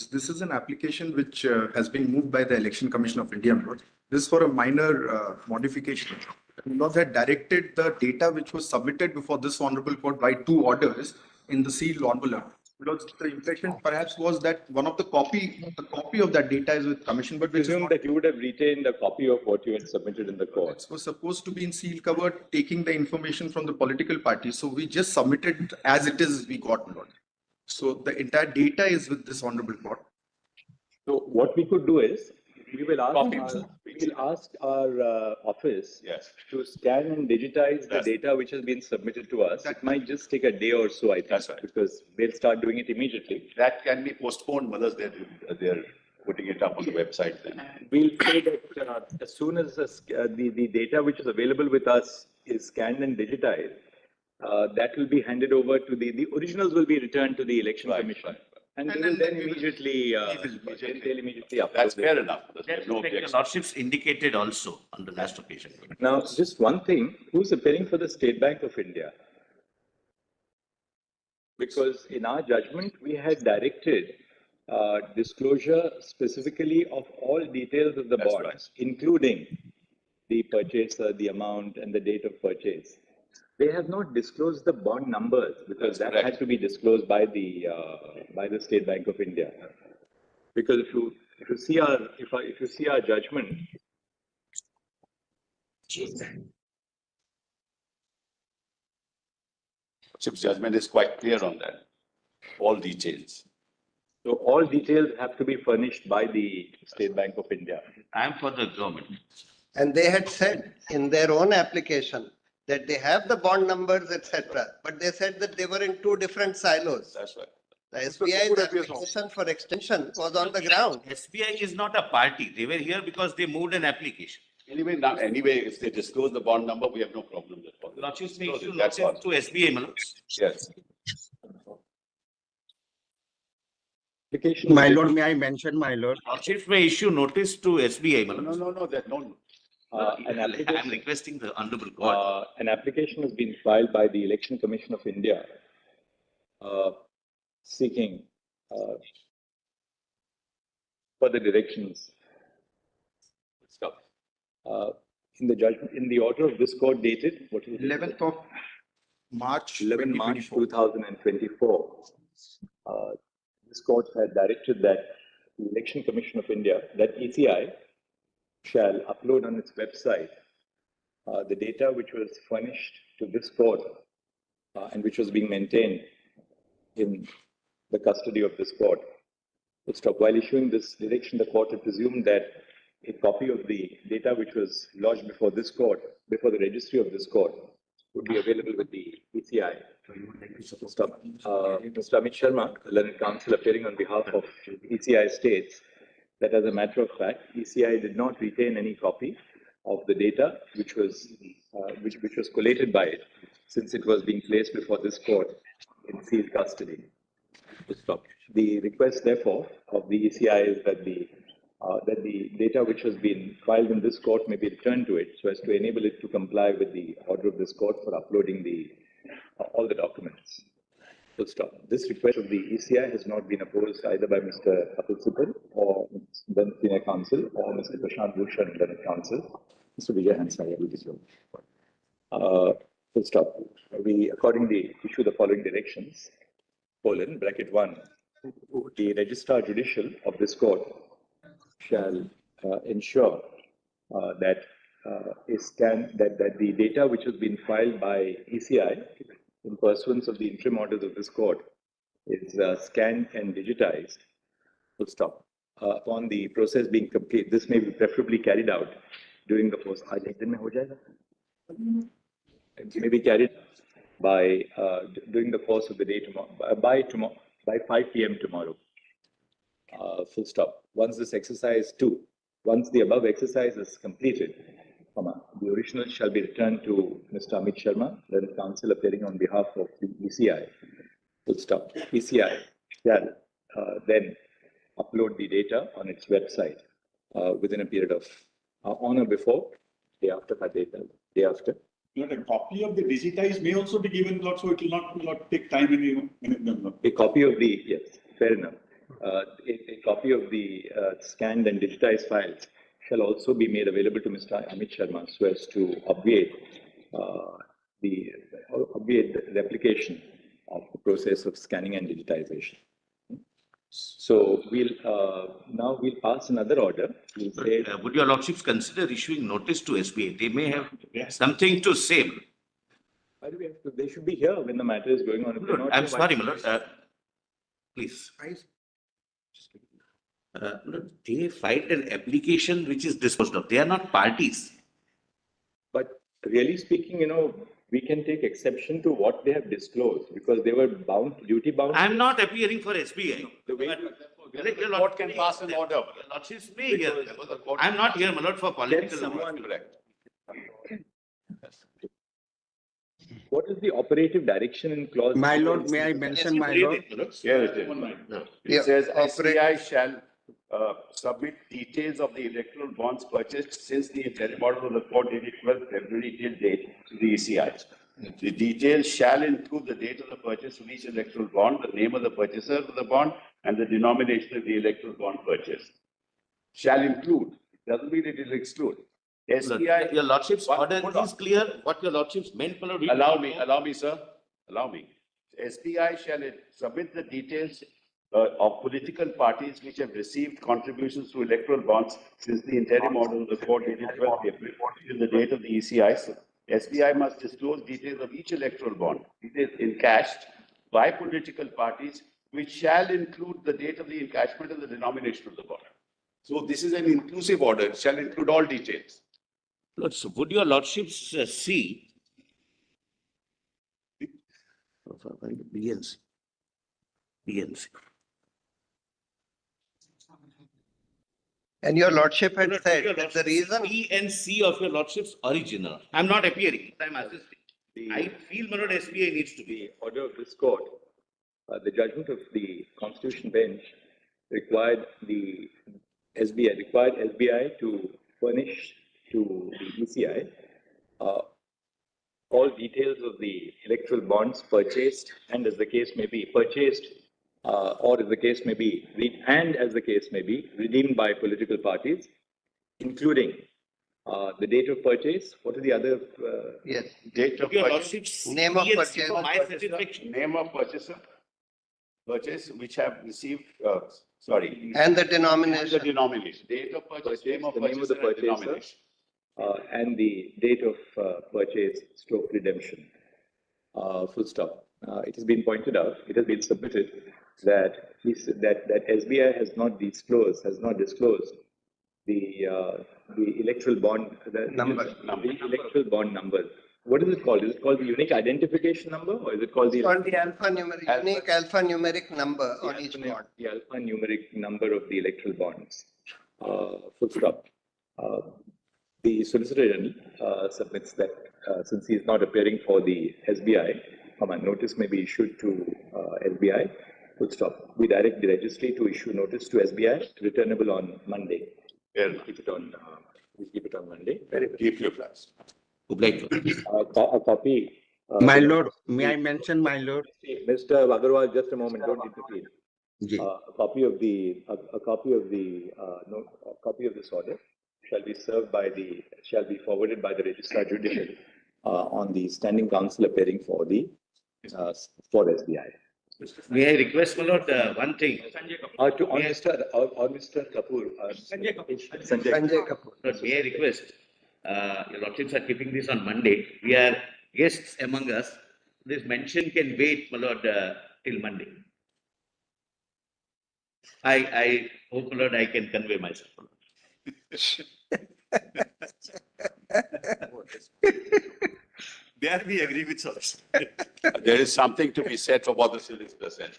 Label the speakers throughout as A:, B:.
A: This is an application which has been moved by the Election Commission of India. This is for a minor modification. Lord had directed the data which was submitted before this honorable court by 2 orders in the sealed envelope. Because the impression perhaps was that one of the copy of that data is with commission, but which
B: presume that you would have retained a copy of what you had submitted in the court.
A: It was supposed to be in sealed cover, taking the information from the political party. So we just submitted as it is. We got Lord. So the entire data is with this honorable court.
B: So what we could do is we will ask our office to scan and digitize the data which has been submitted to us. That might just take a day or so, I think, because they'll start doing it immediately.
C: That can be postponed whether they're putting it up on the website then.
B: We'll say that as soon as the data which is available with us is scanned and digitized, that will be handed over to the originals will be returned to the Election Commission. And they will then immediately upload.
C: That's fair enough. There's no
D: the
C: objection.
D: Lordships indicated also on the last occasion.
B: Now, just one thing, who's appearing for the State Bank of India? Because in our judgment, we had directed disclosure specifically of all details of the bonds, including the purchaser, the amount, and the date of purchase. They have not disclosed the bond numbers because that had to be disclosed by the State Bank of India. Because if you see our judgment,
C: Chip's judgment is quite clear on that. All details.
B: so all details have to be furnished by the State Bank of India.
D: I am for the government.
E: And they had said in their own application that they have the bond numbers, etc. But they said that they were in 2 different silos.
C: That's right.
E: The SBI's application for extension was on the ground.
D: SBI is not a party. They were here because they moved an application.
C: Anyway, if they disclose the bond number, we have no problem with that.
D: Lordships may issue
C: That's
D: notice to SBI, my lords.
C: Yes.
B: Application.
F: My lord, may I mention, my lord?
D: Lordships may issue notice to SBI, my lords.
C: No, that no.
D: I'm requesting the honorable court.
B: An application has been filed by the Election Commission of India seeking further directions.
C: Stop.
B: In the judgment, in the order of this court dated, what is it?
A: 11th of March.
B: 11 March
A: 2024.
B: 2024. This court had directed that the Election Commission of India, that ECI, shall upload on its website the data which was furnished to this court and which was being maintained in the custody of this court. While issuing this direction, the court had presumed that a copy of the data which was lodged before this court, before the registry of this court, would be available with the ECI. Mr. Amit Sharma, learned counsel appearing on behalf of ECI states that as a matter of fact, ECI did not retain any copy of the data which was collated by it, since it was being placed before this court in sealed custody. The request, therefore, of the ECI is that the data which has been filed in this court may be returned to it, so as to enable it to comply with the order of this court for uploading all the documents. This request of the ECI has not been opposed either by Mr. Atul Sipal or then Senior Counsel or Mr. Prashant Bhushan, Learned Counsel. Mr. Vijay Hansaya will be so. We accordingly issue the following directions: (1) the Registrar Judicial of this court shall ensure that the data which has been filed by ECI in pursuance of the interim orders of this court is scanned and digitized. Upon the process being complete, this may be preferably carried out during the course. It may be carried by during the course of the day tomorrow, by 5 p.m. tomorrow. Once the above exercise is completed, the original shall be returned to Mr. Amit Sharma, then counsel appearing on behalf of the ECI. ECI shall then upload the data on its website within a period of on or before, day after.
G: But a copy of the digitized may also be given, so it will not take time.
B: A copy of the, yes, fair enough. a copy of the scanned and digitized files shall also be made available to Mr. Amit Sharma so as to obviate the replication of the process of scanning and digitization. So now we'll pass another order. We'll say,
D: Would your lordships consider issuing notice to SBI? They may have something to say.
B: why do we have to, they should be here when the matter is going on. If they're not
D: I'm
B: here, why-
D: sorry, my lord. Please. Look, they filed an application which is disposed of. They are not parties.
B: But really speaking, we can take exception to what they have disclosed because they were duty bound.
D: I'm not appearing for SBI.
C: The way
D: But your
C: court can pass an order.
D: Your lordships may hear.
C: Because the court-
D: I'm not here, my lord, for political.
B: someone-
C: Correct.
B: What is the operative direction in clause?
F: My lord, may I mention, my lord?
C: Here it is.
E: Yeah,
C: It says
E: operate-
C: SBI shall submit details of the electoral bonds purchased since the interim order of the court dated 12th February till date to the ECI. The details shall include the date of the purchase of each electoral bond, the name of the purchaser of the bond, and the denomination of the electoral bond purchase. Shall include, doesn't mean it will exclude. SBI.
D: Your lordship's
C: One-
D: order
C: hold on.
D: is clear. What your lordships meant, my lord. we-
C: Allow me, sir. Allow me. SBI shall submit the details of political parties which have received contributions to electoral bonds since the interim order of the court dated 12th April till the date of the ECI. SBI must disclose details of each electoral bond, details encashed by political parties, which shall include the date of the encashment and the denomination of the bond. So this is an inclusive order. It shall include all details.
D: Lord, so would your lordships see? BNC. BNC.
E: And your lordship had
D: Your
E: said that the
D: lordships,
E: reason,
D: B and C of your lordship's original. I'm not appearing, I'm assisting.
B: The-
D: I feel, my lord, SBI needs to be.
B: The order of this court, the judgment of the Constitution bench required SBI to furnish to the ECI all details of the electoral bonds purchased and as the case may be purchased or as the case may be redeemed by political parties, including the date of purchase. What are the other?
E: yes,
C: Date of
D: Your
C: purchase.
D: lordships.
E: Name of
D: B and C
E: purchase.
D: for my satisfaction.
C: Name of purchaser, purchase which have received, sorry.
E: and the
C: The
E: denomination.
C: denomination, date of purchase, name of
B: The name of the
C: purchaser and
B: purchaser.
C: denomination.
B: And the date of purchase stroke redemption. Full stop. It has been pointed out, it has been submitted that SBI has not disclosed the electoral bond,
E: Number.
B: the electoral bond number. What is it called? Is it called the unique identification number or is it called the?
E: It's called the alphanumeric, unique alphanumeric number on each bond.
B: The alphanumeric number of the electoral bonds. Full stop. The Solicitor General submits that since he is not appearing for the SBI, a notice may be issued to SBI. Full stop. We direct the registry to issue notice to SBI, returnable on Monday.
C: Fair enough.
B: Keep it on. We keep it on Monday.
C: Keep your flags.
D: Obliged.
B: A copy.
F: My lord, may I mention, my lord?
B: Mr. Agarwal, just a moment. Don't interfere.
F: Ji.
B: A copy of this order shall be forwarded by the Registrar Judicial on the Standing Counsel appearing for SBI.
D: May I request, my lord, one thing?
B: On Mr. Kapoor. Sanjay.
E: Sanjay Kapoor.
D: Lord, may I request, your lordships are keeping this on Monday. We are guests among us. This mention can wait, my lord, till Monday. I hope, my lord, I can convey myself. My lord.
C: There we agree with us. There is something to be said for what the solicitor said.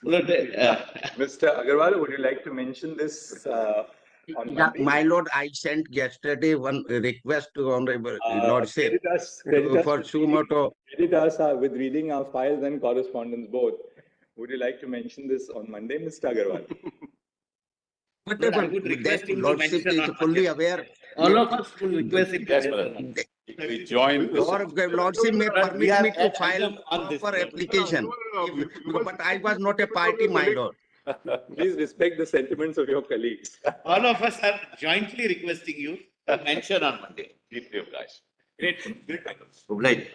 D: My lord,
B: Mr. Agarwal, would you like to mention this on
F: Yeah,
B: Monday?
F: my lord, I sent yesterday one request to honorable lordship
B: Credit us
F: for
B: with
F: sumo to
B: Credit us with reading our files and correspondence both. Would you like to mention this on Monday, Mr. Agarwal?
D: I would request
F: that
D: him to
F: lordship
D: mention
F: is
D: on
F: fully
D: Monday.
F: aware.
D: All of us will request him. to
C: Yes,
D: mention
C: madam.
D: on Monday.
C: We join.
F: Your lordship may
D: But we
F: permit
D: are
F: me to
D: at
F: file
D: item on this
F: proper
D: level.
F: application. But I was not a party, my lord.
H: Please respect the sentiments of your colleagues.
D: All of us are jointly requesting you to mention on Monday.
C: Keep your guys.
D: Great, great. Obliged.